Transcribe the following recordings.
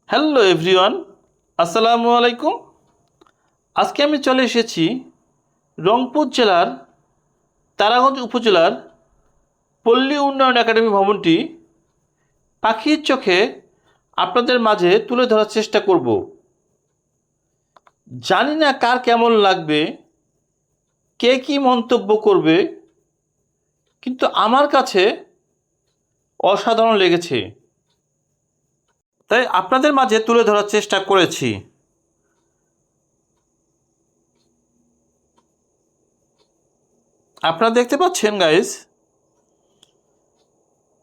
Hello everyone, আসসালামু আলাইকুম। আজকে আমি চলে এসেছি রংপুর জেলার তারাগঞ্জ উপজেলার পল্লী উন্নয়ন একাডেমি ভবনটি পাখির চোখে আপনাদের মাঝে তুলে ধরার চেষ্টা করব। জানি না কার কেমন লাগবে, কে কী মন্তব্য করবে, কিন্তু আমার কাছে অসাধারণ লেগেছে, তাই আপনাদের মাঝে তুলে ধরার চেষ্টা করেছি। আপনারা দেখতে পাচ্ছেন গাইস,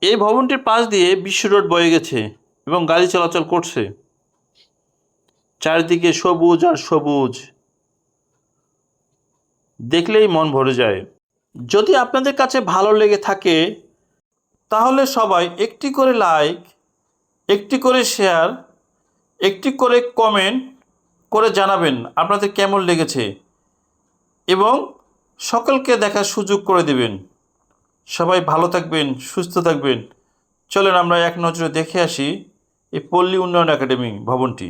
এই ভবনটির পাশ দিয়ে বিশ্ব রোড বয়ে গেছে এবং গাড়ি চলাচল করছে। চারিদিকে সবুজ আর সবুজ, দেখলেই মন ভরে যায়। যদি আপনাদের কাছে ভালো লেগে থাকে তাহলে সবাই একটি করে লাইক, একটি করে শেয়ার, একটি করে কমেন্ট করে জানাবেন আপনাদের কেমন লেগেছে এবং সকলকে দেখার সুযোগ করে দেবেন। সবাই ভালো থাকবেন, সুস্থ থাকবেন। চলেন আমরা এক নজরে দেখে আসি এই পল্লী উন্নয়ন একাডেমি ভবনটি।